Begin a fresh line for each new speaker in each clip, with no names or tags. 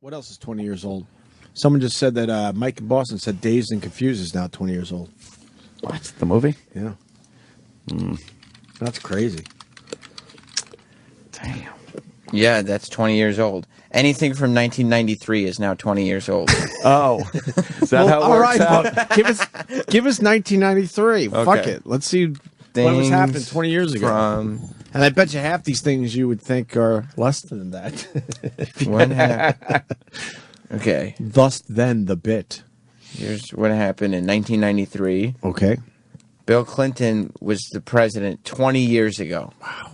What else is 20 years old? Someone just said that Mike in Boston said Dazed and Confused is now 20 years old.
What? The movie?
Yeah. That's crazy.
Damn.
Yeah, that's 20 years old. Anything from 1993 is now 20 years old.
Oh. Is that how it
all
works
right,
out?
well, give us 1993. Fuck
Okay.
it. Let's see what was happening 20 years ago. And I bet you half these things you would think are less than that.
What happened? Okay.
Thus, then, the bit.
Here's what happened in 1993.
Okay.
Bill Clinton was the president 20 years ago. Wow.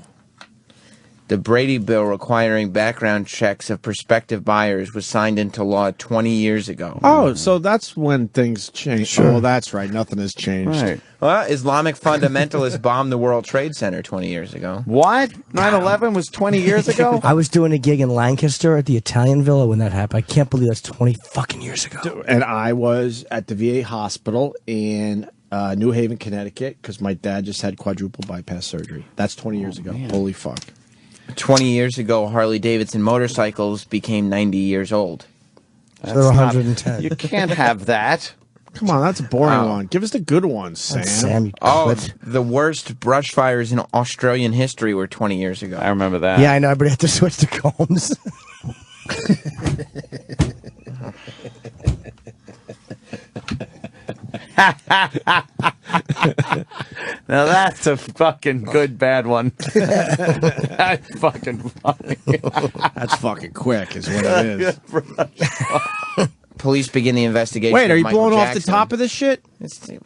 The Brady Bill requiring background checks of prospective buyers was signed into law 20 years ago.
Oh, so that's when things changed. Sure. Oh, that's right. Nothing has changed.
Right.
Well, Islamic fundamentalists bombed the World Trade Center 20 years ago.
What? 9/11 was 20 years ago?
I was doing a gig in Lancaster at the Italian Villa when that happened. I can't believe that's 20 fucking years ago.
And I was at the VA hospital in New Haven, Connecticut, because my dad just had quadruple bypass surgery. That's 20 years ago.
Man.
Holy fuck.
20 years ago, Harley-Davidson motorcycles became 90 years old.
So they're 110.
You can't have that.
Come on, that's a boring
Oh.
one. Give us the good ones, Sam.
Sam, you
Oh,
quit.
the worst brush fires in Australian history were 20 years ago.
I remember that.
Yeah, I know. Everybody had to switch to combs.
Now that's a fucking good bad one. That's fucking funny.
That's fucking quick, is what it is.
Police begin the investigation.
Wait, are
of
you
Michael
blowing off the
Jackson.
top of this shit?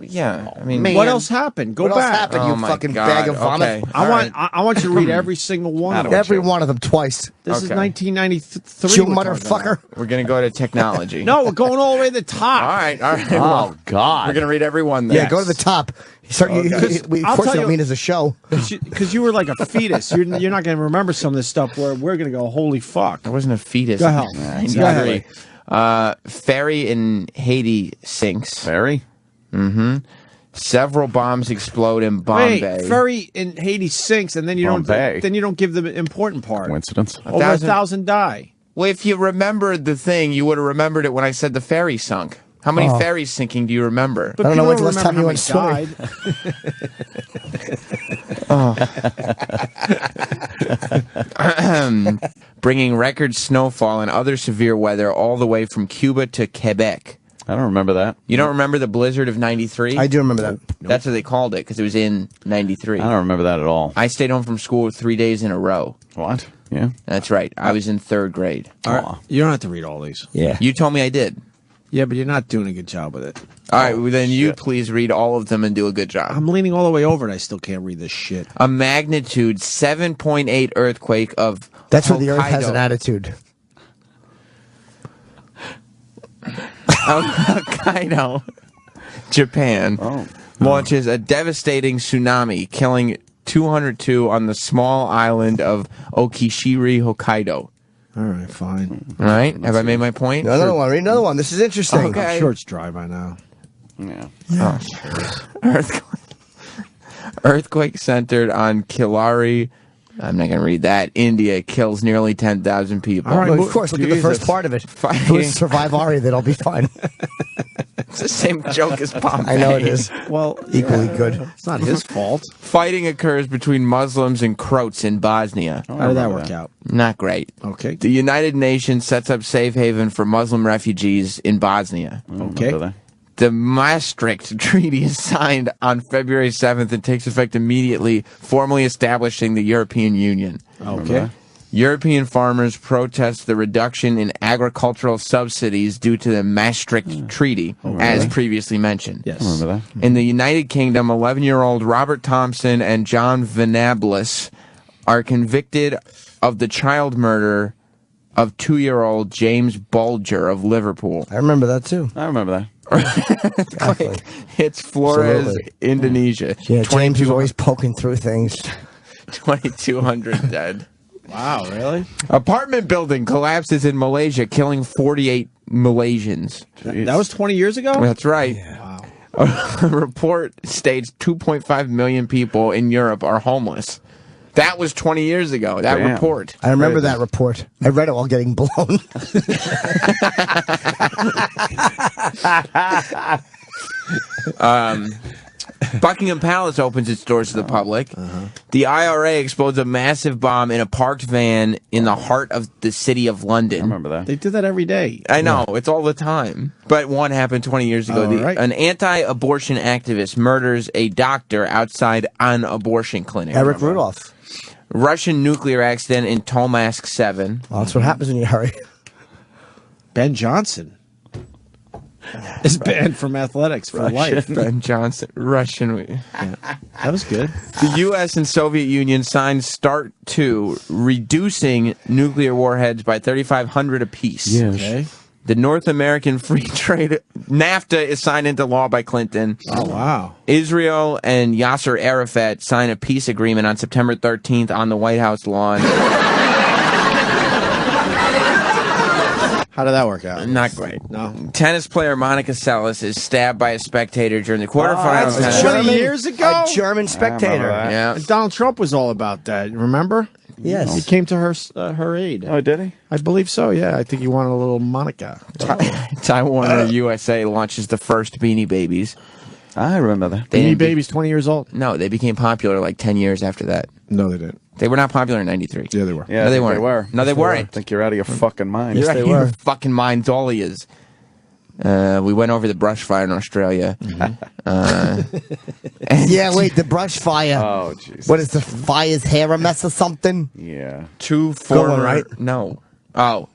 Yeah, I mean,
What else happened? Go
What else
back.
happened, you
Oh my
fucking
God,
bag of vomit?
okay.
I want you to read every single one of them.
Every one of them twice.
This is
Okay.
1993.
You
we're talking
motherfucker.
about.
We're gonna go to technology.
No, we're going all the way to the top.
All right.
Oh, God.
We're gonna read every one. Then.
Yeah, go to the top. Sorry, we
I'll
of course
tell
don't
you-
mean as a show.
Because you were like a fetus. You're not going to remember some of this stuff where we're going to go, holy fuck.
I wasn't a fetus.
Go ahead.
in
Go ahead.
93. Ferry in Haiti sinks.
Ferry?
Several bombs explode in Bombay.
Wait, ferry in Haiti sinks, and then you
Bombay.
don't give the important part.
Coincidence?
Over 1,000 die.
Well, if you remembered the thing, you would have remembered it when I said the ferry sunk. How many ferries sinking do you remember?
But
I don't know
people
when's the last time
remember
you
how
went
many died.
Bringing record snowfall and other severe weather all the way from Cuba to Quebec.
I don't remember that.
You don't remember the blizzard of 93?
I do remember that.
That's what they called it, because it was in 93.
I don't remember that at all.
I stayed home from school 3 days in a row.
What? Yeah.
That's right. I was in 3rd grade.
All right. You don't have to read all these.
Yeah.
You told me I did.
Yeah, but you're not doing a good job with it.
All right, well, then you please read all of them and do a good job.
I'm leaning all the way over and I still can't read this shit.
A magnitude 7.8 earthquake of
That's where the Earth has
Hokkaido.
an attitude.
Hokkaido, Japan, launches a devastating tsunami, killing 202 on the small island of Okishiri, Hokkaido.
All right, fine.
All right, have I made my point?
Another one. Read another one. This is interesting.
Okay.
I'm sure it's dry by now.
Yeah.
Earthquake centered on Kilari. I'm not going to read that. India kills nearly 10,000 people.
All right,
Well, of course, look at the first part of it.
Fighting.
Survive Ari, they'll be fine.
It's the same joke as Bombay.
I know it is.
Well,
Equally good.
it's not his fault.
Fighting occurs between Muslims and Croats in Bosnia.
How did that work out?
Not great.
Okay.
The United Nations sets up safe haven for Muslim refugees in Bosnia.
Okay.
The Maastricht Treaty is signed on February 7th and takes effect immediately, formally establishing the European Union.
Okay.
European farmers protest the reduction in agricultural subsidies due to the Maastricht Treaty, as previously mentioned.
Yes.
I remember that.
In the United Kingdom, 11-year-old Robert Thompson and John Venablis are convicted of the child murder of 2-year-old James Bulger of Liverpool.
I remember that too.
I remember that.
It's Flores,
Absolutely.
Indonesia.
Yeah, James was always poking through things.
2,200 dead.
Wow, really?
Apartment building collapses in Malaysia, killing 48 Malaysians.
That was 20 years ago?
That's right.
Wow.
A report states 2.5 million people in Europe are homeless. That was 20 years ago, that
Damn.
report.
I remember
Crazy.
that report. I read it while getting blown.
Buckingham Palace opens its doors to the public. The IRA explodes a massive bomb in a parked van in the heart of the city of London.
I remember that.
They do that every day.
I know, it's all the time. But one happened 20 years ago.
Oh, right.
An anti-abortion activist murders a doctor outside an abortion clinic.
Eric Rudolph.
Russian nuclear accident in Tomask 7.
Well, that's what happens when you hurry.
Ben Johnson is banned from athletics for life.
Ben Johnson, Russian.
That was good.
The U.S. and Soviet Union signed START 2, reducing nuclear warheads by 3,500 apiece.
Okay.
The North American Free Trade NAFTA is signed into law by Clinton.
Oh, wow.
Israel and Yasser Arafat sign a peace agreement on September 13th on the White House lawn.
How did that work out?
Not great.
No.
Tennis player Monica Seles is stabbed by a spectator during the quarterfinals.
that's
of tennis.
20 years ago?
A German spectator.
that.
Yeah.
And Donald Trump was all about that. Remember? He
Yes.
came to her aid.
Oh, did he?
I believe so. Yeah, I think he wanted a little Monica.
Time Warner USA launches the first Beanie Babies.
I remember that.
They
Beanie
didn't be-
Baby's 20 years old.
No, they became popular like 10 years after that.
No, they didn't.
They were not popular in 93.
Yeah, they were.
Yeah,
No, they
I think
weren't.
They were.
No, they
I
weren't.
think you're out of your fucking mind.
You're
they
out of your
were.
fucking minds, all he is. We went over the brush fire in Australia.
Yeah, wait, the brush fire.
Oh, Jesus.
What is the fire's hair a mess or something?
Yeah.
Two
Go
former...
on, right?
No. Oh.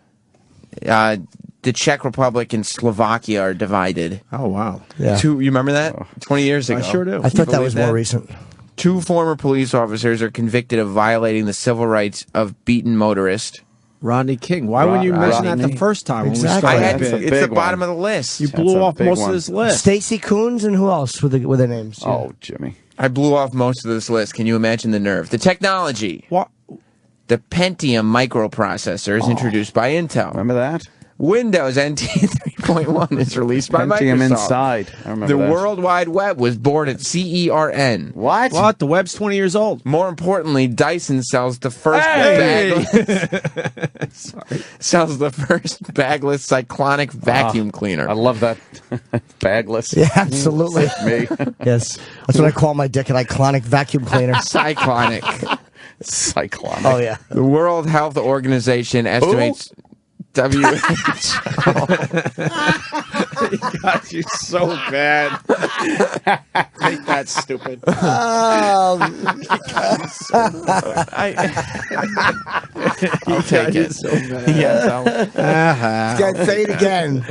The Czech Republic and Slovakia are divided.
Oh, wow.
Yeah.
You remember that? 20 years ago.
I sure do.
I thought that
believe
was
that?
more recent.
Two former police officers are convicted of violating the civil rights of beaten motorist.
Rodney King. Why wouldn't you mention that the
Rodney.
first time
Exactly.
when we
I
started?
had
That's a
it's the
big
bottom
one.
of the list.
You
That's
blew
a
off
big
most
one.
of this list.
Stacey Coons and who else were their names? Yeah.
Oh, Jimmy.
I blew off most of this list. Can you imagine the nerve? The technology.
What?
The Pentium microprocessor is introduced by Intel.
Remember that?
Windows NT 3.1 is released by
Pentium
Microsoft.
inside. I remember
The
that.
World Wide Web was born at CERN.
What?
What? The web's 20 years old.
More importantly, Dyson sells the first
Hey!
sells the first bagless cyclonic vacuum cleaner.
I love that. Bagless.
Yeah, absolutely.
Me.
Yes. That's what I call my dick, an iconic vacuum cleaner.
Cyclonic.
Cyclonic.
Oh, yeah.
The World Health Organization estimates WHO.
God, you're so bad. Make that stupid.
Oh,
I'll take it. Yes,
God, say it again.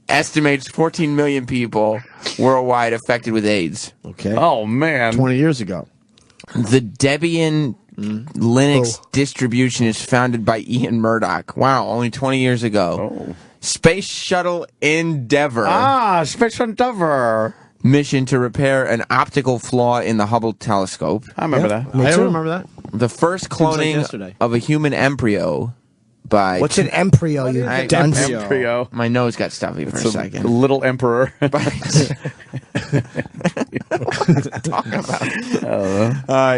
estimates 14 million people worldwide affected with AIDS.
Okay.
Oh, man.
20 years ago.
The Debian Linux distribution is founded by Ian Murdoch. Wow, only 20 years ago.
Oh.
Space Shuttle Endeavour
Space Endeavour.
mission to repair an optical flaw in the Hubble telescope.
I remember
Yeah.
that.
Me
I
too.
don't remember that.
The first
like
cloning
yesterday.
of a human embryo by...
What's an embryo, you
I-
dunce?
embryo?
Embryo.
My nose got stuffy for a
It's a
second.
little emperor.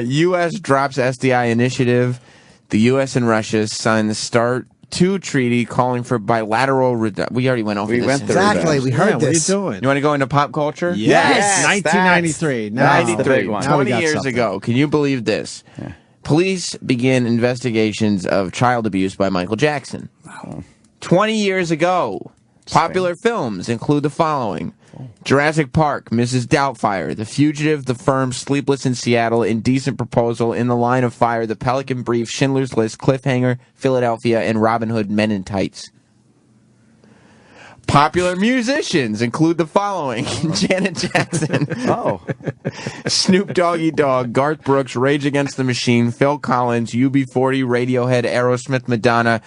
U.S. drops SDI initiative. The U.S. and Russia sign the START 2 treaty calling for bilateral... we already went over
We
this.
went through
Exactly,
that.
we
Yeah,
heard
what are you
this.
doing?
You want to go into pop culture?
Yes.
Yes,
1993.
that's
Now,
the big one.
Now we
20
got
years
something.
ago. Can you believe this? Police begin investigations of child abuse by Michael Jackson. 20 years ago. Popular films include the following: Jurassic Park, Mrs. Doubtfire, The Fugitive, The Firm, Sleepless in Seattle, Indecent Proposal, In the Line of Fire, The Pelican Brief, Schindler's List, Cliffhanger, Philadelphia, and Robin Hood Men in Tights. Popular musicians include the following: Janet Jackson,
Oh.
Snoop Doggy Dogg, Garth Brooks, Rage Against the Machine, Phil Collins, UB40, Radiohead, Aerosmith, Madonna,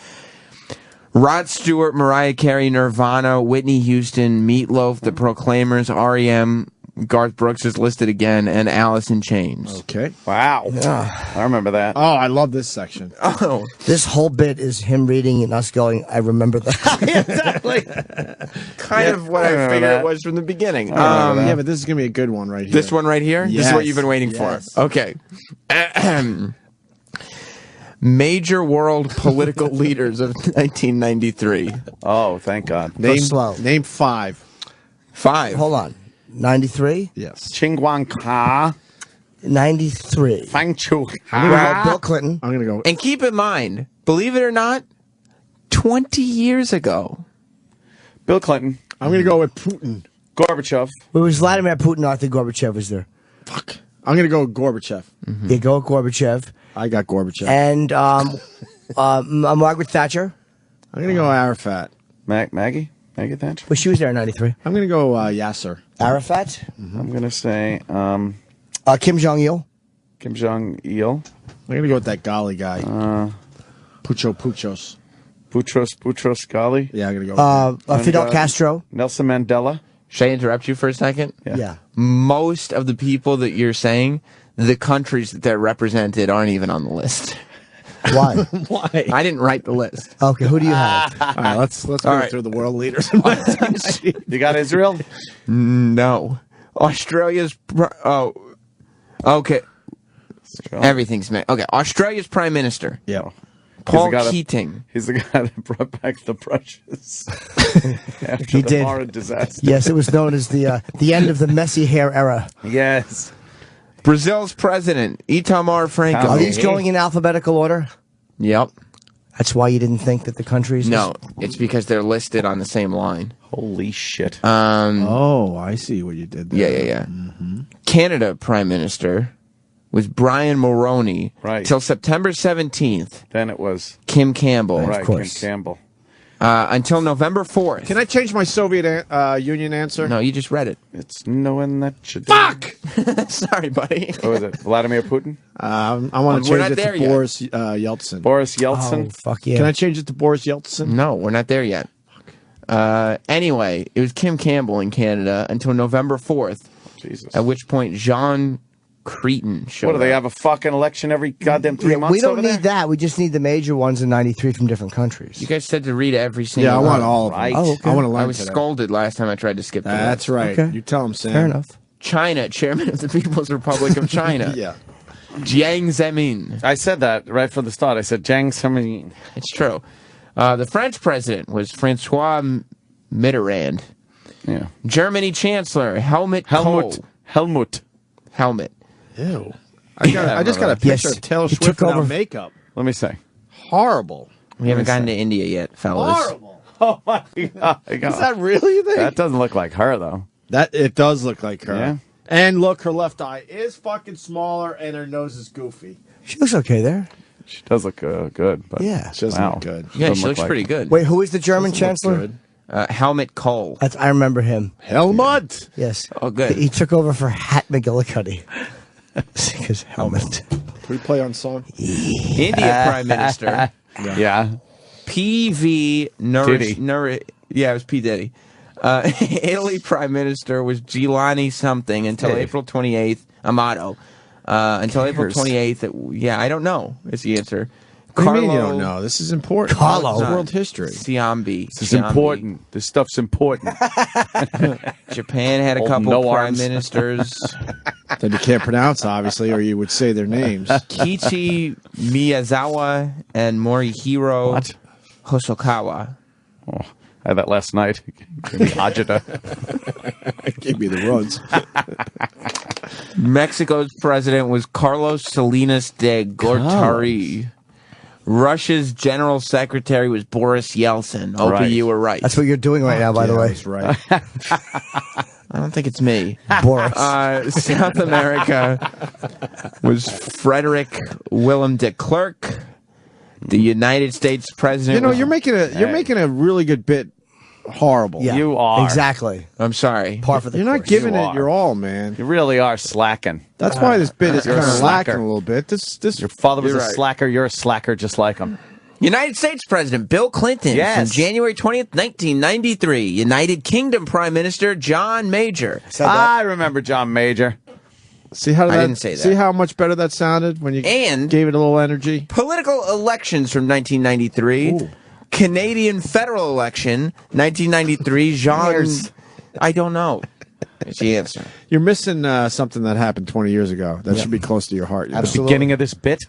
Rod Stewart, Mariah Carey, Nirvana, Whitney Houston, Meatloaf, The Proclaimers, R.E.M., Garth Brooks is listed again, and Alice in Chains.
Okay.
Wow. I remember that.
Oh, I love this section.
Oh,
This whole bit is him reading and us going, I remember that.
Exactly.
kind of what I
remember
figured
that.
it was from the beginning.
Yeah, but this is going to be a good one right here.
This one right here? This is what
Yes.
you've been waiting
Yes.
for. Okay. Major world political leaders of 1993.
Oh, thank God.
Name,
slow.
Name 5.
5.
Hold on. 93?
Yes.
Chingwang Ka,
93.
Fang Chu
Well, Bill Clinton.
I'm going to go.
And keep in mind, believe it or not, 20 years ago.
Bill Clinton,
I'm going to go with Putin.
Gorbachev,
It was Vladimir Putin. I think Gorbachev was there.
Fuck. I'm going to go with Gorbachev.
You go with Gorbachev.
I got Gorbachev.
And Margaret Thatcher.
I'm going to go Arafat.
Maggie Thatcher.
Well, she was there in 93.
I'm going to go Yasser.
Arafat.
I'm going to say
Kim Jong-il.
Kim Jong-il,
I'm going to go with that Gali guy. Puchos.
Boutros Ghali,
Yeah, I'm going to go with him.
Fidel Castro.
Nelson Mandela.
Should I interrupt you for a second?
Yeah.
Most of the people that you're saying, the countries that they're represented aren't even on the list.
Why?
Why?
I didn't write the list.
Okay, who do you have?
All right, let's go
right.
through the world leaders.
You got Israel?
No. Australia's... okay. Everything's... Okay, Australia's Prime Minister,
Yeah.
Paul
guy that-
Keating.
He's the guy that brought back the brushes after
He
the
did.
Mara disaster.
Yes, it was known as the end of the messy hair era.
Yes.
Brazil's president, Itamar Franco.
Are these going in alphabetical order?
Yep.
That's why you didn't think that the countries...
No, it's because they're listed on the same line.
Holy shit.
Oh, I see what you did there.
Yeah. Canada Prime Minister was Brian Mulroney.
Right.
Till September 17th,
Then it was
Kim Campbell.
right,
course.
Kim Campbell.
Until November 4th.
Can I change my Soviet Union answer?
No, you just read it.
It's knowing that you
Fuck!
Sorry, buddy.
What was it? Vladimir Putin?
I want to
We're
change
not
it
there
to
yet.
Boris Yeltsin.
Boris
Oh,
Yeltsin?
fuck yeah.
Can I change it to Boris Yeltsin?
No, we're not there yet. Anyway, it was Kim Campbell in Canada until November 4th,
Jesus.
at which point John Cretin showed
What, do they
up.
have a fucking election every goddamn 3 months
we don't
over
need
there?
that. We just need the major ones in 93 from different countries.
You guys said to read every single
Yeah, I
one.
want all of them.
Right.
Oh, okay.
I want to learn
I was
today.
scolded last time I tried to skip the
That's
list.
right.
Okay.
You tell him, Sam.
Fair enough.
China, chairman of the People's Republic of China.
Yeah.
Jiang Zemin.
I said that right from the start. I said Jiang Zemin.
It's true. The French president was Francois Mitterrand.
Yeah.
Germany chancellor Helmut Kohl.
Helmut.
Helmet.
Ew. I just got a picture
Yes.
of Taylor
He
Swift
took
without
over.
makeup.
Let me say.
Horrible.
We haven't gotten to India yet, fellas.
Horrible.
Oh my God.
Is that really you think?
That doesn't look like her, though.
That it does look like her.
Yeah.
And look, her left eye is fucking smaller, and her nose is goofy.
She looks okay there.
She does look good, but
Yeah.
She doesn't
wow.
look good.
Yeah,
Doesn't
she
look
looks
like
pretty
her.
good.
Wait, who is the German
Doesn't look
chancellor?
good.
Helmut Kohl.
I remember him.
Helmut.
Yes.
Oh, good.
He took over for Hat McGillicuddy. His helmet.
Can we play on song?
India Prime Minister
Yeah.
P.V.
Diddy.
Yeah, it was P. Diddy. Italy Prime Minister was Giuliani something until
Hey.
April 28th. Amato. Until April
cares?
28th. Yeah, I don't know is the answer.
What do you mean you don't know? This is important.
Carlo.
It's world history.
Siambi.
This is important. This stuff's important.
Japan had a
Old
couple
no
prime
arms.
ministers.
That you can't pronounce, obviously, or you would say their names.
Kichi Miyazawa and Morihiro
What?
Hosokawa.
Oh, I had that last night. Give me agita.
Give me the runs.
Mexico's president was Carlos Salinas de Gortari. Russia's general secretary was Boris Yeltsin. Opie,
Right.
you were right.
That's what you're doing right now, by the way.
That's right.
I don't think it's me.
Boris.
South America was Frederick Willem de Klerk. The United States president.
You know,
was-
you're making a really good bit horrible.
Yeah,
You are.
Exactly.
I'm sorry.
Par for the
You're not
course.
giving
You
it
are.
your all, man.
You really are slacking.
That's why this bit is
You're
kind
a
of lacking
slacker.
a little bit. This
Your father was
You're
a
right.
slacker. You're a slacker just like him.
United States President Bill Clinton
Yes.
from January 20th, 1993. United Kingdom Prime Minister John Major.
Said that.
I remember John Major.
See how
I
that,
didn't say that.
See how much better that sounded when you
And-
gave it a little energy.
Political elections from 1993.
Ooh.
Canadian federal election, 1993. Jean...
Years.
I don't know. It's the answer.
You're missing something that happened 20 years ago. That should be close to your heart. You know?
Absolutely.
Beginning of this bit.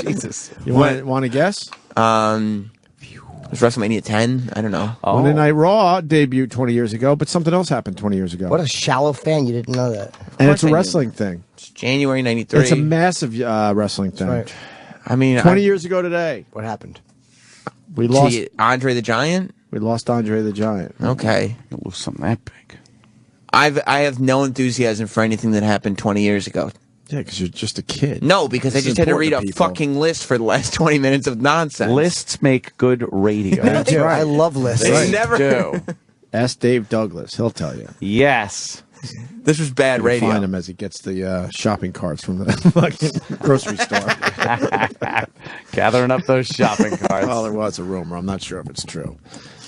Jesus.
You want to guess?
Was WrestleMania 10? I don't know.
Monday Night Raw debuted 20 years ago, but something else happened 20 years ago.
What a shallow fan. You didn't know that.
And it's
I
a
knew.
wrestling thing.
It's January 93.
It's a massive wrestling thing.
Right.
I mean,
20 years ago today,
What happened?
we lost.
Andre the Giant?
We lost Andre the Giant.
Okay.
You'll lose something that big.
I have no enthusiasm for anything that happened 20 years ago.
Yeah, because you're just a kid.
No, because I
This is
just had to read
important
a
to people.
fucking list for the last 20 minutes of nonsense.
Lists make good radio.
I do. I love lists.
They
Right.
never
do.
Ask Dave Douglas. He'll tell you.
Yes.
This was bad
You'll
radio.
find him as he gets the shopping carts from the fucking grocery store.
Gathering up those shopping carts.
Well, there was a rumor. I'm not sure if it's true.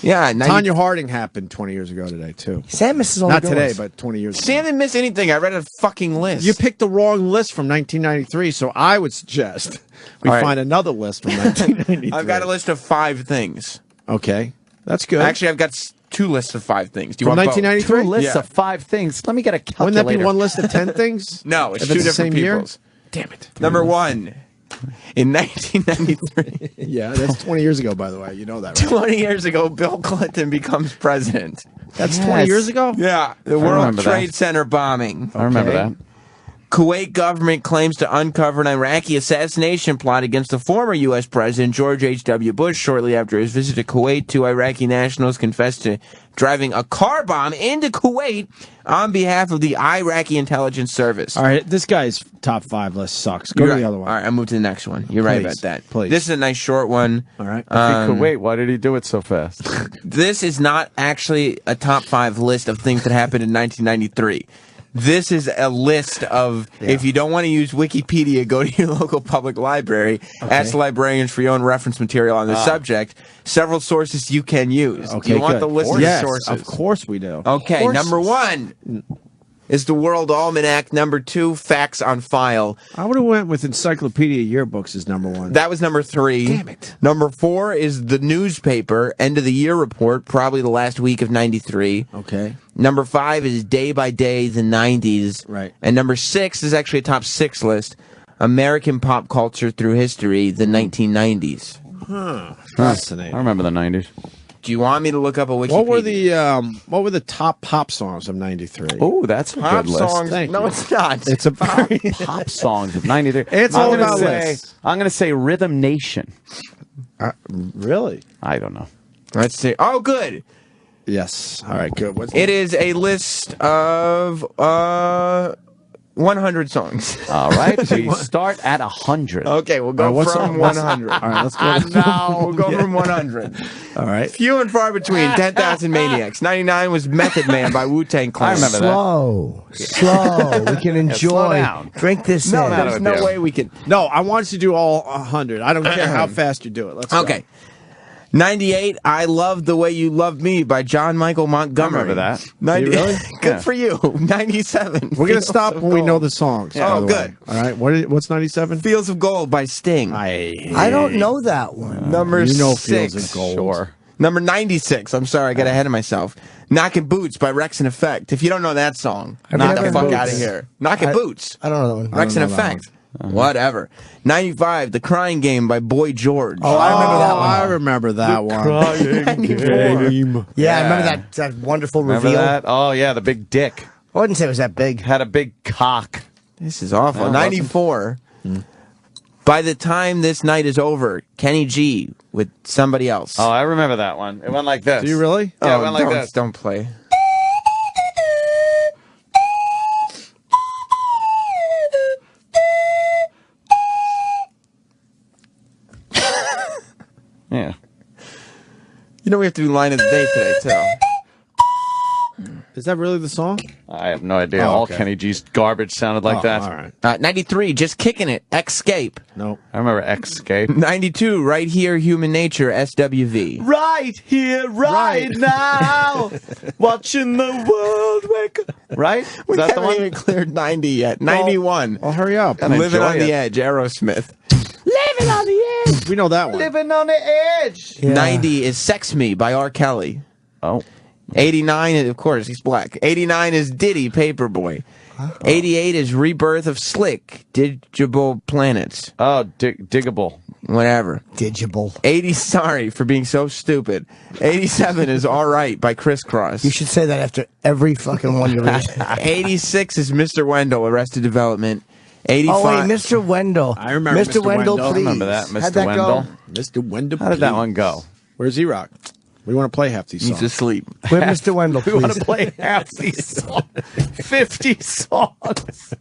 Yeah,
Tanya Harding happened 20 years ago today, too.
Sam misses all
Not
the good
today,
ones.
but 20 years
Sam
ago.
didn't miss anything. I read a fucking list.
You picked the wrong list from 1993, so I would suggest we
All right.
find another list from 1993.
I've got a list of 5 things.
Okay. That's good.
Actually, I've got 2 lists of 5 things. Do you
from
want both?
1993?
Two lists
Yeah.
of 5 things. Let me get a calculator.
Wouldn't that be one list of 10 things?
No, it's
If
2
the
different
same year?
people's.
Damn it.
Number 1. In 1993,
Yeah, that's 20 years ago, by the way. You know that, right?
20 years ago, Bill Clinton becomes president.
That's
Yes.
20 years ago?
Yeah, the World
remember that.
Trade Center bombing.
I remember
Okay.
that.
Kuwait government claims to uncover an Iraqi assassination plot against the former U.S. President George H.W. Bush. Shortly after his visit to Kuwait, 2 Iraqi nationals confessed to driving a car bomb into Kuwait on behalf of the Iraqi intelligence service.
All right, this guy's top 5 list sucks. Go
You're
to the
right.
other one.
All right, I'll move to the next one. You're right
Please,
about that.
please.
This is a nice short one.
All right.
Wait, why did he do it so fast?
This is not actually a top 5 list of things that happened in 1993. This is a list of, if you don't want to use Wikipedia, go to your local public library, ask librarians for your own reference material on the subject, several sources you can use.
Okay,
Do you want
good.
the list
Yes,
of sources?
of course we do.
Okay, number 1 is the World Almanac. Number 2, Facts on File.
I would have went with Encyclopedia Yearbooks as number 1.
That was number 3.
Damn it.
Number 4 is the newspaper, end of the year report, probably the last week of 93.
Okay.
Number 5 is Day by Day, the 90s.
Right.
And number 6 is actually a top 6 list. American pop culture through history, the 1990s.
Fascinating.
I remember the 90s.
Do you want me to look up a Wikipedia?
What were the top pop songs of 93?
Oh, that's a
pop
good list.
songs?
Thank
No,
you.
it's not.
It's a
Pop songs of 93.
It's
I'm
all
gonna
about
say,
lists.
I'm going to say Rhythm Nation.
Really?
I don't know.
Let's see. Oh, good.
Yes. All right, good. What's
It is a list of 100 songs.
All right, we start at 100.
Okay, we'll go
All right, what's
from
up? What's-
100.
All right, let's go.
We'll go from 100.
All right.
Few and far between. 10,000 Maniacs. 99 was Method Man by Wu-Tang Clan.
I remember that.
Slow. We can enjoy.
down.
Drink this
No,
in.
no,
there's
no.
no way we can.
No, I want you to do all 100. I don't care how fast you do it. Let's go.
Okay. 98, I Love the Way You Love Me by John Michael Montgomery.
I remember that.
90,
Do you really?
Good
Yeah.
for you. 97.
We're going to
Fields
stop
of
when we
Gold.
know the songs.
Yeah.
by
Oh,
the
good.
way. All right. What's 97?
Fields of Gold by Sting.
I don't know that one.
Number
You know
6.
Fields of Gold.
Sure.
Number 96. I'm sorry, I got ahead of myself. Knockin' Boots by Rex and Effect. If you don't know that song,
I've
knock
never
the fuck
Boots.
out of here. Knockin' Boots.
I don't know that one.
Rex and
know that
Effect. Whatever. 95, The Crying Game by Boy George.
Oh, I remember that one.
I remember that one.
Yeah, I remember that wonderful
Remember
reveal.
that? Oh, yeah, the big dick.
I wouldn't say it was that big.
Had a big cock.
This is awful.
Oh,
94. By the time this night is over, Kenny G with somebody else.
Oh, I remember that one. It went like this.
Do you really?
Yeah, it went like
don't,
this.
Don't play.
Yeah.
You know we have to do line of the day today, too.
Is that really the song?
I have no idea.
Oh,
All
okay.
Kenny G's garbage sounded like that.
All right.
93, Just Kicking It, Escape.
No.
I remember Escape.
92, Right Here, Human Nature, SWV.
Right here, right now, watching the world wake up. Right? Is
We
that the
haven't
one?
even cleared 90 yet. 91.
Well, hurry up.
Gotta
Living
enjoy
on the
it.
Edge, Aerosmith.
Living on the edge.
We know that one.
Living on the edge.
Yeah.
90 is Sex Me by R. Kelly.
Oh.
89, is, of course, he's black. 89 is Diddy, Paperboy. 88 is Rebirth of Slick, Digital Planets.
Oh, diggable.
Whatever.
Digital.
80, sorry for being so stupid. 87 is All Right by Crisscross.
You should say that after every fucking one you read.
86 is Mr. Wendell, Arrested Development. 85.
Oh, wait, Mr. Wendell.
I remember
Mr.
Mr.
Wendell,
Wendell. I
please.
remember that, Mr.
How'd that
Wendell.
go?
Mr. Wendell.
How did that one go?
Where's E-Rock? We want to play half these
He's
songs.
asleep.
With Mr. Wendell,
We want
please.
to play half these songs. 50 songs.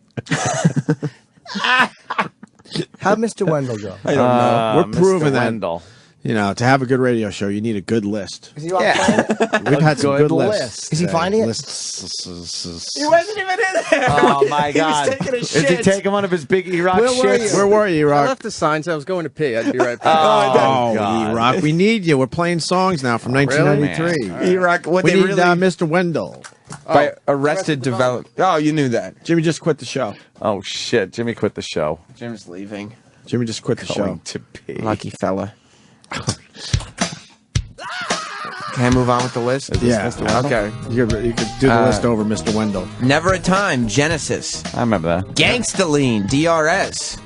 How'd Mr. Wendell go?
I don't know.
We're proving
Mr.
that.
Wendell.
You know, to have a good radio show, you need a good list.
Is he off playing?
We've had some
good
good lists.
Is he finding it?
Lists.
He wasn't even in there.
Oh, my
He was
God.
taking a
Is he
shit.
taking one of his big E-Rock
Where were
shits?
you?
Where were you,
I
E-Rock?
left the sign, so I was going to pee. I'd be right back.
Oh,
God.
E-Rock, we need you. We're playing songs now from 1993.
E-Rock, what
We
they
need
really...
Mr. Wendell.
by Arrested Development. Oh, you knew that.
Jimmy just quit the show.
Oh, shit. Jimmy quit the show.
Jim's leaving.
Jimmy just quit the
Going
show.
to pee.
Lucky fella. Can I move on with the list?
Yeah.
Okay.
You could do the list over Mr. Wendell.
Never a Time, Genesis.
I remember that.
Gangsta-Lean, DRS.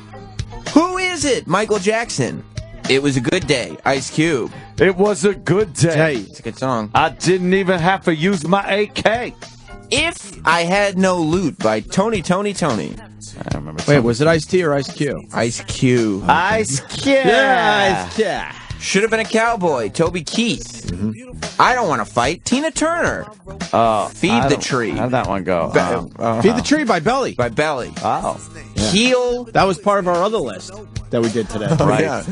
Who is it? Michael Jackson. It Was a Good Day, Ice Cube.
It was a good day.
Hey,
It's a good song.
I didn't even have to use my AK.
If I Had No Loot by Tony.
I remember.
wait, was it Ice-T or Ice-Q?
Ice Cube.
Ice Kid.
Yeah.
Should Have Been a Cowboy, Toby Keith. I Don't Want to Fight, Tina Turner. Feed the Tree.
How'd that one go?
Feed the Tree by Belly.
By Belly.
Oh.
Heal.
That was part of our other list that we did today.
Right.
Yeah.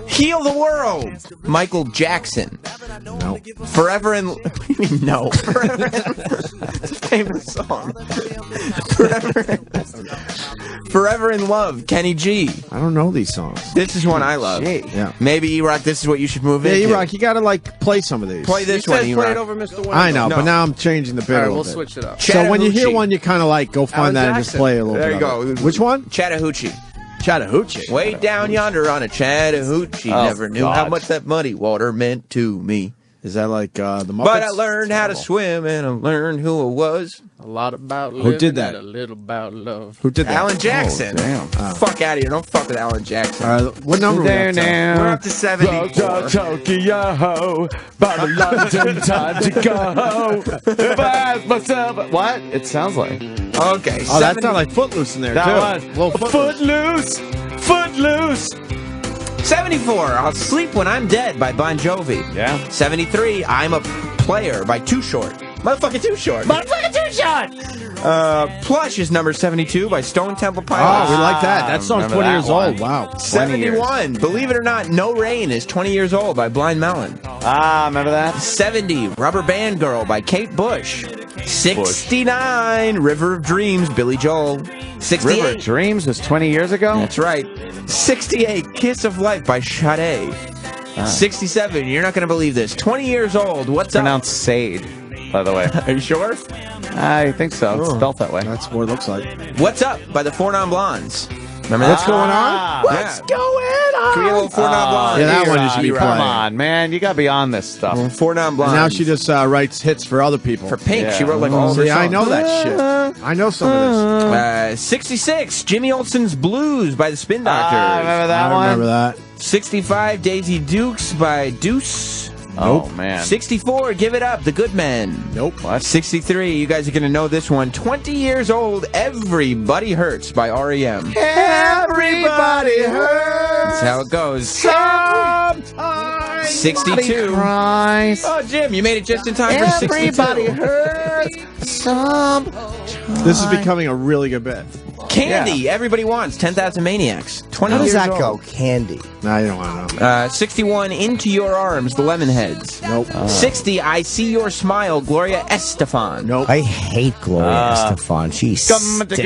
Heal the World, Michael Jackson.
No.
Forever in... What do you mean, no? Forever in... It's a famous song. Forever in Love, Kenny G.
I don't know these songs.
This is one I love.
Gee.
Yeah.
Maybe, E-Rock, this is what you should move
Yeah,
into.
E-Rock, you got to, like, play some of these.
Play
He
this one,
said
E-Rock.
play it over Mr. Wendell.
I know,
No.
but now I'm changing the bit
All
a
right,
little
we'll
bit.
switch it up.
So when you hear
Chattahoochee.
one, you kind of like go find
Alan
that and just
Jackson.
play a little
There
bit.
you
of it.
go.
Which one?
Chattahoochee.
Chattahoochee.
Way down yonder on a Chattahoochee.
Oh,
Never knew how
God.
much that muddy water meant to me.
Is that like the Muppets?
But I learned how to swim and I learned who I was.
A lot about
Who did
living
that?
and a little about love.
Who did that?
Alan Jackson.
damn.
Fuck out of here. Don't fuck with Alan Jackson.
All right, what number are we up to?
We're up to 74.
Tokyo, but London time to go. If I ask myself, what? It sounds like
Okay.
Oh, that
70
sounded like Footloose in there,
that
too.
one.
Little Footloose.
Footloose.
74. I'll Sleep When I'm Dead by Bon Jovi.
Yeah.
73. I'm a Player by Too Short. Motherfucking Too Short. Motherfucking Too Short. Plush is number 72 by Stone Temple Pilots.
Oh, we like that. That song's
remember
20
that
years
one.
old. Wow.
71. Believe it or not, No Rain is 20 years old by Blind Melon.
Ah, remember that?
70. Rubber Band Girl by Kate Bush. 69. River of Dreams, Billy Joel. 68.
River of Dreams was 20 years ago?
That's right. 68. Kiss of Life by Sade. 67. You're not going to believe this. 20 years old. What's up?
Pronounced Sade, by the way.
Are you sure?
I think so. It's spelled that way.
That's what it looks like.
What's Up by the Four Non Blondes. Remember
What's
that?
going on?
Ah,
What's going on? Can we get a little Four Non Blondes?
Yeah, that one you should be
Come
playing.
on, man. You got to be on this stuff.
Four Non Blondes.
And now she just writes hits for other people.
For Pink,
Yeah.
she wrote like all of her
See,
songs.
I know that shit. I know some of this.
66, Jimmy Olsen's Blues by the Spin Doctors.
Ah, remember that
I
one?
remember that.
65, Daisy Dukes by Deuce.
Oh, man.
64, Give It Up, The Good Men.
Nope.
What?
63, you guys are going to know this one. 20 years old, Everybody Hurts by R.E.M.
Everybody hurts.
That's how it goes.
Sometimes
62. Oh, Jim, you made it just in time for 62.
hurts. This is becoming a really good bit.
Candy, Everybody Wants, 10,000 Maniacs. 20
How does
years
that
old.
go? Candy.
Nah, you don't want to know.
61, Into Your Arms, the Lemonheads.
Nope.
60, I See Your Smile, Gloria Estefan.
Nope.
I hate Gloria Estefan. She stinks.
But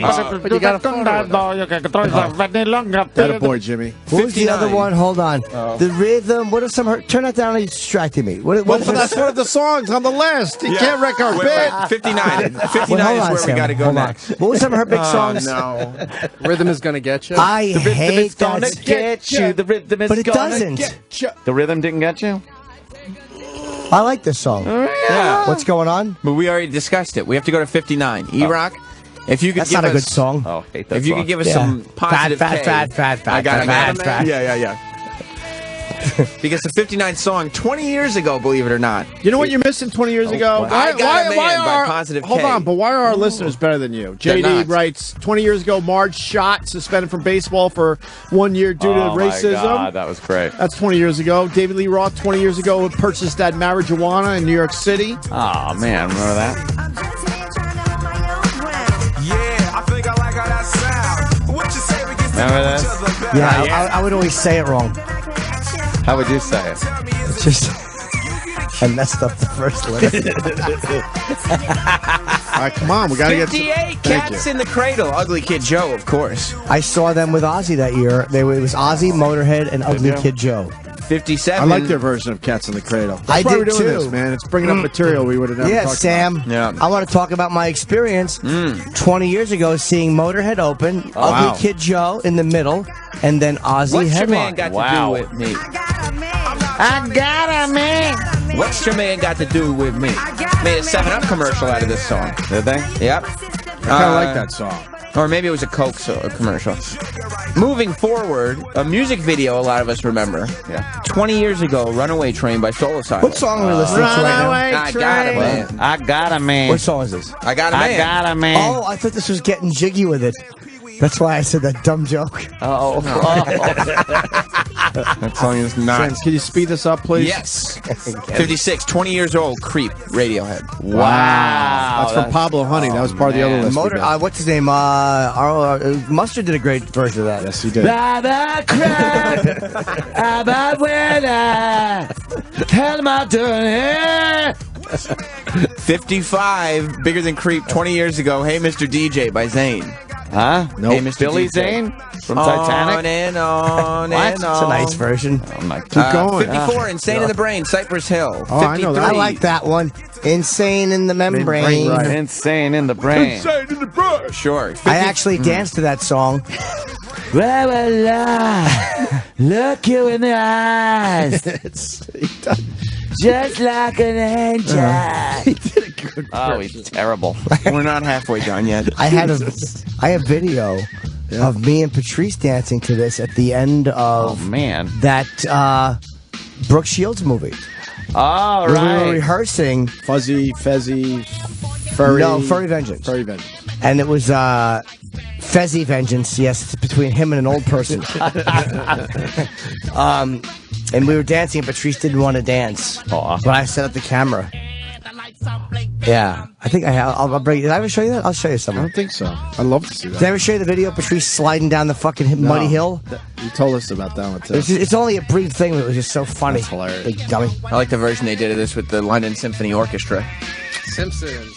you got
That a boy, Jimmy.
What was the
59.
other one? Hold on. The rhythm. What are some? Turn that down. It's distracting me. What
Well, that's one of the songs on the list. You can't wreck our bit.
59. 59
Well, hold
is
on,
where
Sam.
we got to go
Hold on.
next.
What was some of her big songs?
No.
Rhythm is gonna get you.
I hate
gonna
that.
get you. The rhythm is
But it
gonna
doesn't.
get you. The rhythm didn't get you?
I like this song.
Yeah.
What's going on?
But we already discussed it. We have to go to 59. E-Rock, if you could
That's
give
not a
us,
good song.
Oh, hate that
If you
song.
could give us
Yeah.
some positive K. I got it.
fat.
Because the 59 song, 20 years ago, believe it or not.
You know what you're missing 20 years ago?
I Got a Man by Positive
Hold
K.
on, but why are our listeners better than you?
They're
JD
not.
writes, 20 years ago, Marge shot, suspended from baseball for 1 year due to racism.
My God, that was great.
That's 20 years ago. David Lee Roth, 20 years ago, purchased that marijuana in New York City.
Oh, man, remember that?
Yeah, I think I like how that sound. What you say we get to
Remember
know
this?
each other better.
Yeah, I would always say it wrong.
How would you say it?
It's just I messed up the first letter.
All right, come on. We got to get
58,
Thank
Cats
you.
in the Cradle. Ugly Kid Joe, of course.
I saw them with Ozzy that year. It was Ozzy, Motorhead, and Ugly
you?
Kid Joe.
57.
I like their version of Cats in the Cradle. That's
I
why
did
we're doing
too.
this, man. It's bringing up material we would have never
Yeah,
talked
Sam.
about.
Yeah.
I want to talk about my experience 20 years ago seeing Motorhead open,
wow.
Ugly Kid Joe in the middle, and then Ozzy
What's your
headline.
man got
Wow.
to do with me?
I got a man.
What's your man got to do with me? Made a 7-Up commercial out of this song.
Did they?
Yep.
I kind of like that song.
Or maybe it was a Coke commercial. Moving forward, a music video a lot of us remember.
Yeah.
20 years ago, Runaway Train by Soul Asylum.
What song are we listening to right now?
I got a man.
I got a man.
What song is this?
I got a man.
I got a man.
Oh, I thought this was Getting Jiggy with It. That's why I said that dumb joke.
Oh.
That song is not.
Sam, can you speed this up, please?
Yes. 56, 20 years old, Creep, Radiohead.
Wow.
That's from Pablo Honey. That was part of the other list. we
Motor.
did.
What's his name? Mustard did a great version of that.
Yes, he did.
Baba crack, Baba winner, tell my dirty.
55, bigger than Creep, 20 years ago, Hey Mr. DJ by Zayn.
Huh?
Nope. Hey, Mr.
Billy
DJ.
Zane from
On
Titanic.
and on
What?
and
It's
on.
a nice version.
I'm like,
Keep going.
54, Insane in the Brain, Cypress Hill.
Oh, I know that.
I like that one. Insane in the membrane.
Right.
insane in the brain.
Sure.
I actually danced to that song.
Well, look you in the eyes, just like an angel. Oh, he's terrible.
We're not halfway done yet.
I have video of me and Patrice dancing to this at the end
Oh
of
man.
that Brooke Shields movie.
All
We were
right.
rehearsing.
Fuzzy, Fezzy, Furry.
No, Furry Vengeance.
Furry Vengeance.
And it was Fezzy Vengeance. Yes, it's between him and an old person. And we were dancing, and Patrice didn't want to dance.
Aw.
But I set up the camera. Yeah, I think I have. I'll bring. Did I ever show you that? I'll show you
I
something.
don't think so. I'd love to see
Did I
that.
ever show you the video of Patrice sliding down the fucking muddy hill?
You told us about that one, too.
It's only a brief thing, but it was just so funny.
That's hilarious.
Big dummy.
I like the version they did of this with the London Symphony Orchestra.
Simpsons.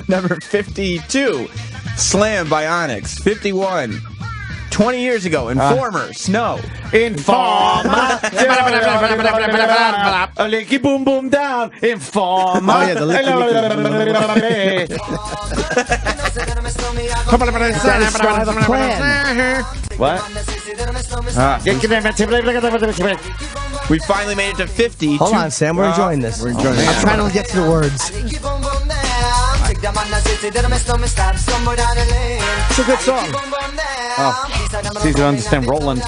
Number 52, Slam by Onyx. 51, 20 years ago, Informer, Snow.
Informer. A licky boom boom down. Informer.
Oh, yeah, the licky
I have a plan.
What?
We finally made it to 50.
Hold on, Sam. We're enjoying this.
We're enjoying it.
I'm trying to get to the words. It's a good song.
It's easy to understand. Roland.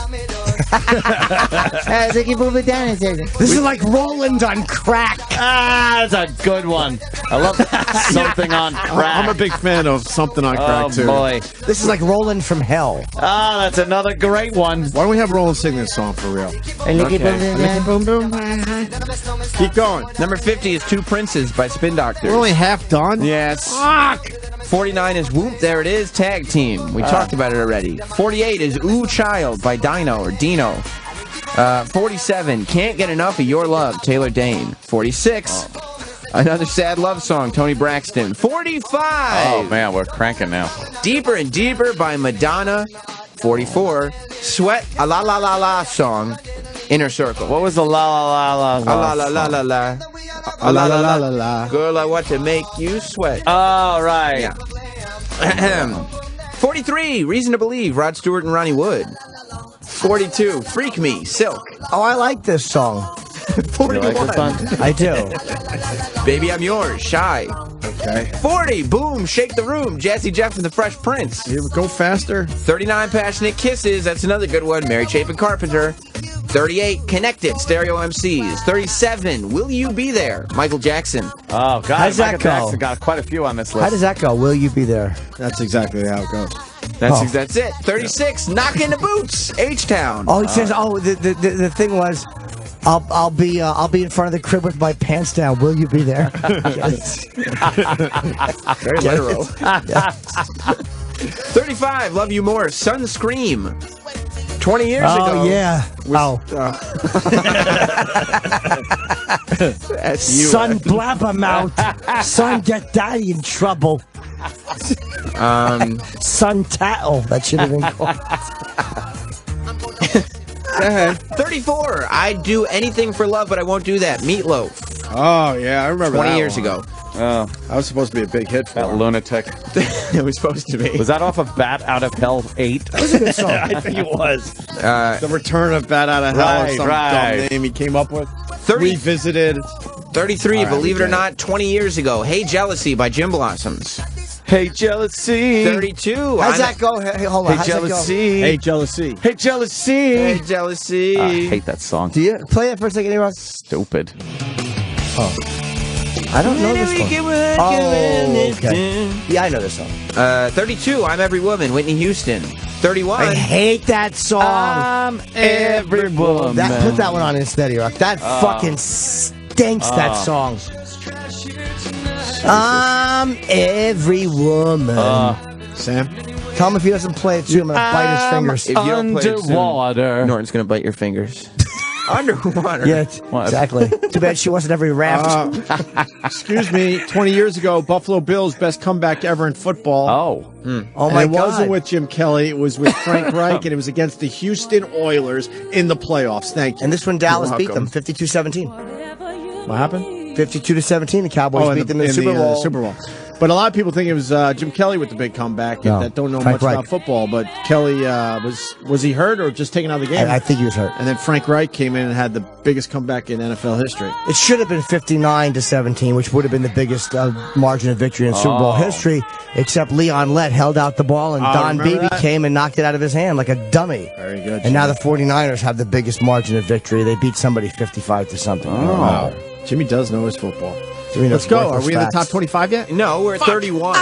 This is like Roland on crack.
Ah, that's a good one. I love something on crack.
I'm a big fan of Something on Crack,
Oh
too.
boy.
This is like Roland from Hell.
Ah, that's another great one.
Why don't we have Roland sing this song for real? Keep going.
Number 50 is Two Princes by Spin Doctors.
We're only half done.
Yes.
Fuck.
49 is Whoop, There It Is, Tag Team. We talked about it already. 48 is Ooh Child by Dino or Dino. 47, Can't Get Enough of Your Love, Taylor Dane. 46, another sad love song, Tony Braxton. 45,
Oh, man, we're cranking now.
Deeper and Deeper by Madonna. 44, Sweat, a la la la la song, Inner Circle.
What was the la la la la
La la la la la.
La la la la la.
Girl, I want to make you sweat.
Oh, right.
Yeah. 43, Reason to Believe, Rod Stewart and Ronnie Wood. 42, Freak Me, Silk.
Oh, I like this song.
41,
I do.
Baby I'm Yours, Shy.
Okay.
40, Boom, Shake the Room, Jazzy Jeff and the Fresh Prince.
You go faster.
39, Passionate Kisses, that's another good one, Mary Chapin Carpenter. 38, Connected, Stereo MCs. 37, Will You Be There, Michael Jackson.
Oh, God.
How's that
Michael
go?
Jackson got quite a few on this list.
How does that go? Will you be there?
That's exactly how it goes.
That's it. 36, Knockin' the Boots, H-Town.
Oh, he says. Oh, the thing was, I'll be in front of the crib with my pants down. Will you be there?
Very literal. 35, Love You More, Sunscream. 20 years ago.
Oh yeah.
That's you.
Son blabbermouth. Son get daddy in trouble. Son tattle. That should have been called.
Go ahead.
34, I'd do anything for love, but I won't do that. Meatloaf.
Oh, yeah, I remember
20
that
years
one.
ago.
Oh,
That was supposed to be a big hit for
that
him.
lunatic.
It was supposed to be.
Was that off of Bat Out of Hell 8?
That was a good song.
I think it was. The Return of Bat Out of Hell or
Right,
some
right.
dumb name he came up with.
30
Revisited.
33,
All right,
believe it or
okay.
not, 20 years ago. Hey Jealousy by Jim Blossoms.
Hey, jealousy.
32.
How's that go? Hey, hold on.
Hey,
How's that go?
jealousy.
Hey, Jealousy.
Hey, jealousy.
Hey Jealousy.
I hate that song.
Do you play it for a second, Ross?
Stupid.
I don't know this one. Oh, okay. Yeah, I know this song.
32, I'm Every Woman, Whitney Houston. 31.
I hate that song.
Every woman.
Put that one on instead, Rock. That fucking stinks. That song. I'm every woman.
Sam?
Tell him if he doesn't play it too, I'm gonna bite his fingers.
If you don't play it soon,
Underwater.
Norton's gonna bite your fingers. Underwater.
Yeah,
What?
exactly. Too bad she wasn't every raft.
Excuse me, 20 years ago, Buffalo Bills, best comeback ever in football.
Oh.
Oh
And
my
it
God.
wasn't with Jim Kelly, it was with Frank Reich, and it was against the Houston Oilers in the playoffs. Thank you.
And this one, Dallas
You're
beat them
welcome.
52-17.
What happened?
52-17. The Cowboys beat them in the Super Bowl.
Super Bowl. But a lot of people think it was Jim Kelly with the big comeback
No,
that don't know
Frank
much
Reich.
about football. But Kelly was he hurt or just taken out of the game?
I think he was hurt.
And then Frank Reich came in and had the biggest comeback in NFL history.
It should have been 59-17, which would have been the biggest margin of victory in Super Bowl history, except Leon Lett held out the ball, and Don
remember
Beebe
that?
came and knocked it out of his hand like a dummy.
Very good.
And now the 49ers have the biggest margin of victory. They beat somebody 55-something.
Wow. Jimmy does know his football.
Jimmy knows
Let's go. Are
worthless
we in the
facts.
top 25 yet?
No, we're at 31.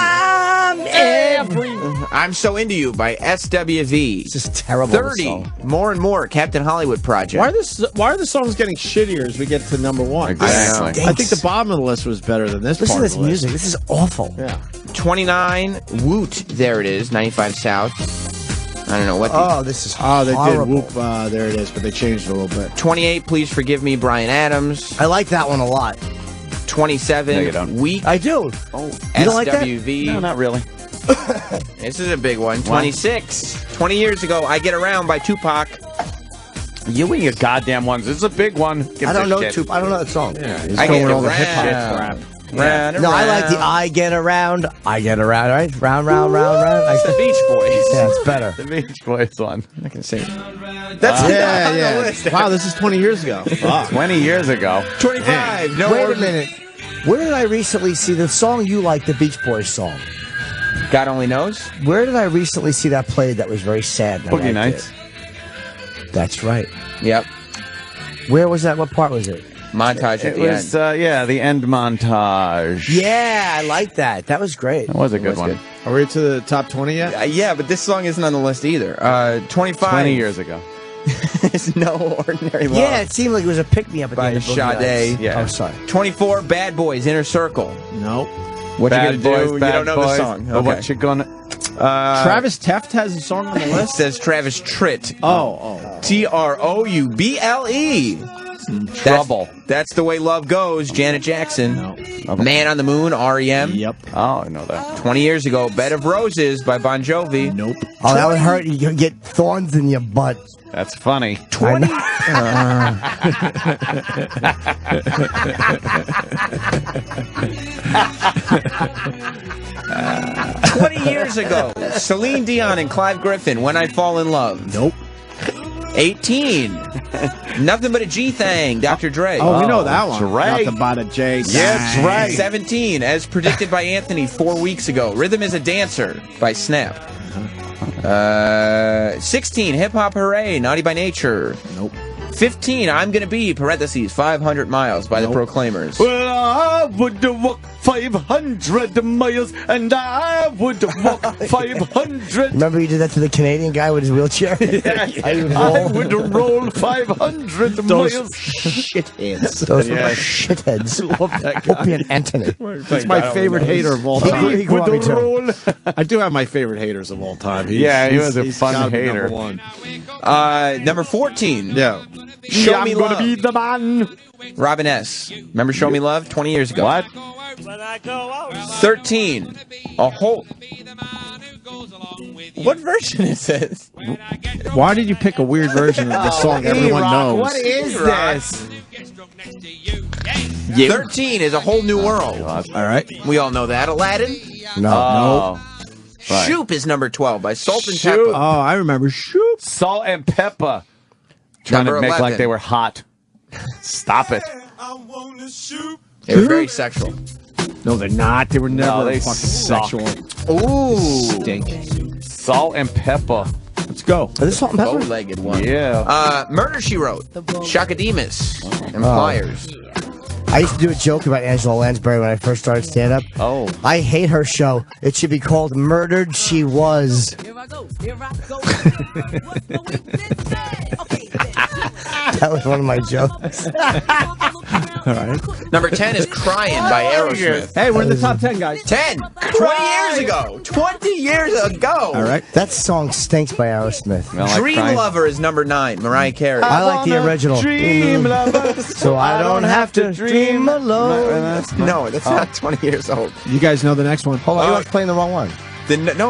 I'm So Into You by SWV.
This is terrible. this
30,
song.
More and More, Captain Hollywood Project.
Why are the songs getting shittier as we get to number one?
Exactly.
I think the bottom of the list was better than this
Listen to
part
this
of the list.
music. This is awful.
Yeah.
29, Woot, there it is, 95 South. I don't know what the...
Oh, this is
Oh, they
horrible.
did whoop. There it is, but they changed it a little bit.
28, Please Forgive Me, Bryan Adams.
I like that one a lot.
27,
No, you don't.
Weak,
I do.
Oh.
You don't like that?
SWV.
No, not really.
This is a big one. 26, 20 years ago, I Get Around by Tupac.
You and your goddamn ones. This is a big one.
I don't know. I don't know that song.
He's
I
going
get
with all the
around.
hip hop crap.
Round
No, I like the
around.
I get around. I get around. Right? Round, round, round, round.
It's the Beach Boys.
Yeah, it's better.
The Beach Boys one.
I'm not going to say it. That's not on the list.
Wow, this is 20 years ago. Fuck.
20 years ago.
25, No
Wait a
Ordinary-
minute. Where did I recently see the song you like, the Beach Boys song?
God Only Knows.
Where did I recently see that played that was very sad? and I
Boogie
liked
Nights.
it? That's right.
Yep.
Where was that? What part was it?
Montage at
It
the
was,
end.
the end montage.
Yeah, I like that. That was great.
That was a good
was
one.
good.
Are we to the top 20 yet?
Yeah, but this song isn't on the list either. 25.
20 years ago.
It's No Ordinary Love.
Yeah, it seemed like it was a pick-me-up at the
By
end of Boogie
Sade.
Nights.
Yeah.
Oh, sorry.
24, Bad Boys, Inner Circle.
Nope.
What you
Bad
gonna
boys,
do?
bad
You don't know
boys.
the song.
But
Okay.
what you gonna...
Travis Teft has a song on the
It
list?
says Travis Tritt.
Oh.
Trouble. That's the way love goes. Janet Jackson.
No.
Man on the Moon. REM.
Yep.
Oh, I know that.
20 years ago, Bed of Roses by Bon Jovi.
Nope.
Oh, that would hurt. You get thorns in your butt.
That's funny.
20. 20 years ago, Celine Dion and Clive Griffin, When I Fall in Love.
Nope.
18. Nothing But a G Thing, Dr. Dre.
Oh, we know that one.
Dre.
Nothing but a J.
Yeah, that's right.
17, as predicted by Anthony 4 weeks ago, Rhythm is a Dancer by Snap. 16, Hip Hop Hooray, Naughty by Nature.
Nope.
15, I'm Gonna Be, parentheses, 500 Miles by the Proclaimers.
Well, I would walk 500 miles, and I would walk 500.
Remember you did that to the Canadian guy with his wheelchair?
I would roll 500
Those
miles.
shitheads.
Those were shitheads.
Love that guy.
Opie and Anthony.
He's my favorite hater of all
He
time.
grew on me too.
roll.
I do have my favorite haters of all time.
Yeah, he was a fun
gotta be
hater.
number one.
Number 14,
Yeah.
Show
I'm
Me
gonna
Love,
be the man.
Robin S. Remember Show Me Love, 20 years ago.
What?
13, a whole... What version is this?
Why did you pick a weird version of the song everyone
E-Rock,
knows?
What is this?
13 is A Whole New World.
All right.
We all know that. Aladdin.
Oh. Right.
Shoop is number 12 by Salt and
Shoop.
Pepper.
Oh, I remember. Shoop.
Salt and pepper. Trying
Number
to make
11.
like they were hot. Stop it.
They were very sexual.
No, they're not. They were never
they
fucking
suck.
sexual.
Ooh.
Stink.
Salt and pepper.
Let's go.
Is this salt and pepper?
Bow-legged one.
Yeah.
Murder, She Wrote. Shaka Demus and Pliers.
I used to do a joke about Angela Lansbury when I first started stand-up.
Oh.
I hate her show. It should be called Murdered She Was. That was one of my jokes.
All right.
Number 10 is Crying by Aerosmith.
Hey, we're in the top 10, guys.
10. 20 years ago. 20 years ago.
All right.
That song stinks by Aerosmith.
I like
Dream
crying.
Lover is number 9. Mariah Carey.
I like the original.
Dream lover.
So I don't have to dream alone.
No, that's not 20 years old.
You guys know the next one.
Hold on, you guys playing the wrong one.
No.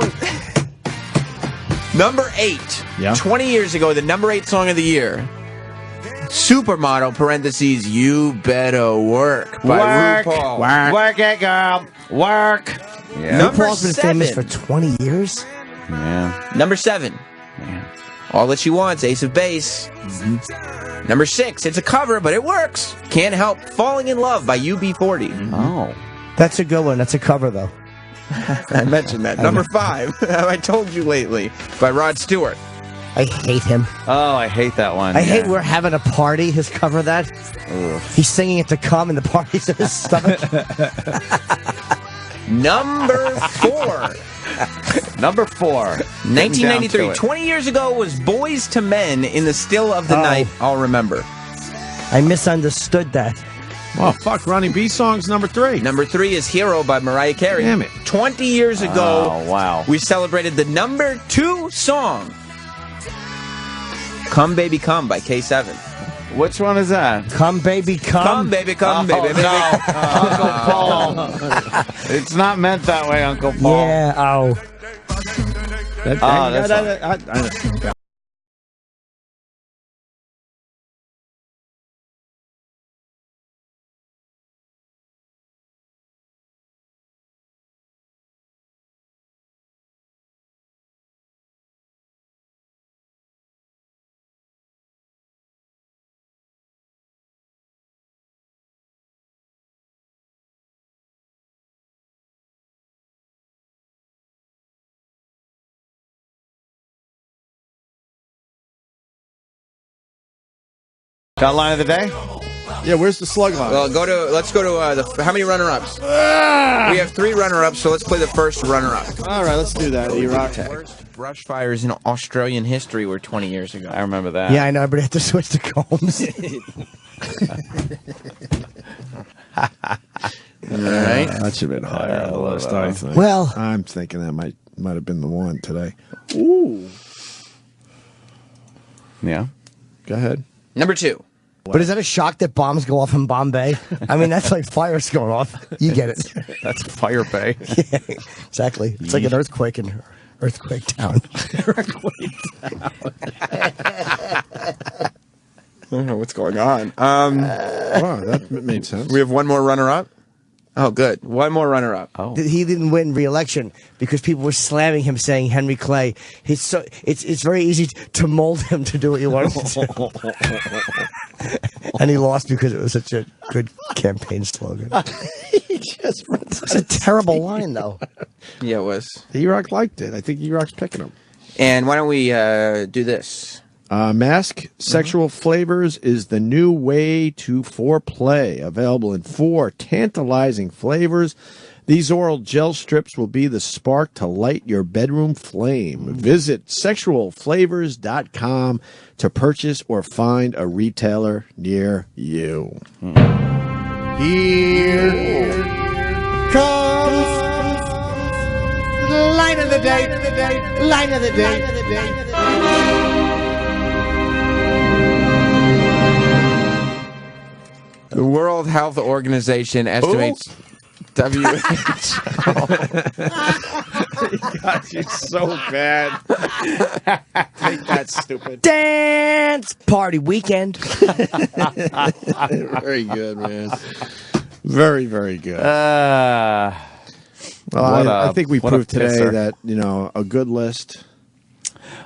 Number 8.
Yeah.
20 years ago, the number 8 song of the year. Supermodel, parentheses, You Better Work by RuPaul.
Work it, girl. Work. Yeah.
Number
RuPaul's been famous for
7.
20 years.
Yeah.
Number 7. All That She Wants, Ace of Base. Number 6. It's a cover, but it works. Can't Help Falling in Love by UB40.
Oh.
That's a good one. That's a cover, though.
I mentioned that. Number 5. Have I Told You Lately by Rod Stewart.
I hate him.
Oh, I hate that one.
I hate We're Having a Party, his cover of that. He's singing it to come and the party's in his stomach.
Number 4.
Number 4.
1993. 20 years ago was Boys to Men in the Still of the Night. I'll remember.
I misunderstood that.
Oh, fuck. Ronnie B song's number 3.
Number 3 is Hero by Mariah Carey.
Damn it.
20 years ago,
Oh, wow.
we celebrated the number 2 song, Come Baby Come by K7.
Which one is that?
Come, baby, come.
Come baby, come baby, baby.
Uncle Paul. It's not meant that way, Uncle Paul.
Yeah, oh.
That's got line of the day?
Yeah, where's the slug line?
Well, let's go to how many runner-ups? We have 3 runner-ups, so let's play the first runner-up.
All right, let's do that. E-Rock.
Worst brush fires in Australian history were 20 years ago.
I remember that.
Yeah, I know. Everybody had to switch to combs.
All right.
That should have been higher on the list, I think.
Well,
I'm thinking that might might have been the one today.
Ooh. Yeah.
Go ahead.
Number 2.
But is that a shock that bombs go off in Bombay? I mean, that's like fires going off. You get it.
That's Fire Bay.
Yeah, exactly. It's like an earthquake in Earthquake Town.
I don't know what's going on.
Wow, that made sense.
We have one more runner-up. Oh, good. One more runner-up.
Oh.
He didn't win re-election because people were slamming him, saying Henry Clay. It's very easy to mold him to do what you want him to do. And he lost because it was such a good campaign slogan. It's a terrible line, though.
Yeah, it was.
E-Rock liked it. I think E-Rock's picking him.
And why don't we do this?
Mask Sexual Flavors is the new way to foreplay. Available in 4 tantalizing flavors. These oral gel strips will be the spark to light your bedroom flame. Visit sexualflavors.com to purchase or find a retailer near you.
Here comes the line of the day, line of the day.
The World Health Organization estimates WHO.
God, you're so bad. Make that stupid.
Dance party weekend.
Very good, man. Very, very good.
What
I think we
what a
proved today
pisser.
that, a good list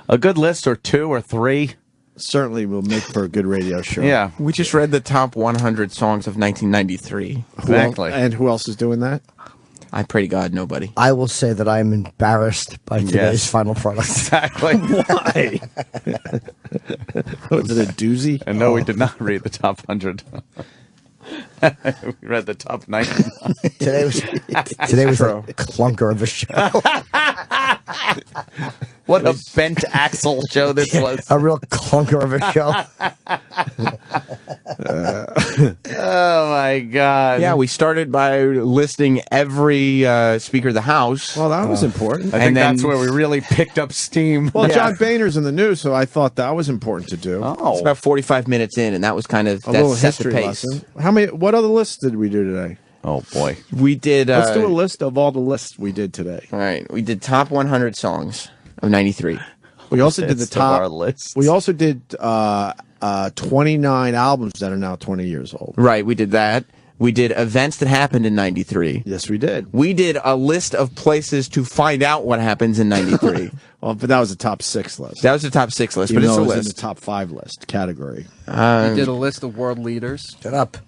A good list or 2 or 3.
certainly will make for a good radio show.
Yeah.
We just read the top 100 songs of 1993.
Exactly.
And who else is doing that?
I pray to God, nobody.
I will say that I am embarrassed by today's
Yes.
final product.
Exactly.
Why? Was it a doozy?
And no, we did not read the top 100. We read the top 90.
Today was a clunker of a show.
What a bent axle show this was.
A real clunker of a show.
Oh, my God.
Yeah, we started by listing every Speaker of the House.
Well, that was important.
I think
and then-
that's where we really picked up steam.
Well, John Boehner's in the news, so I thought that was important to do.
It's
Oh.
about 45 minutes in, and that was kind of
A
that
little
set the
history
pace.
lesson. What other lists did we do today?
Oh, boy.
We did.
Let's do a list of all the lists we did today.
All right, we did top 100 songs of '93.
We also did the
It's of our
top.
lists.
We also did 29 albums that are now 20 years old.
Right, we did that. We did events that happened in '93.
Yes, we did.
We did a list of places to find out what happens in '93.
Well, but that was a top 6 list.
That was the top 6 list,
Even
but it's
though
a
it was in
list.
the top 5 list category.
You did a list of world leaders.
Shut up.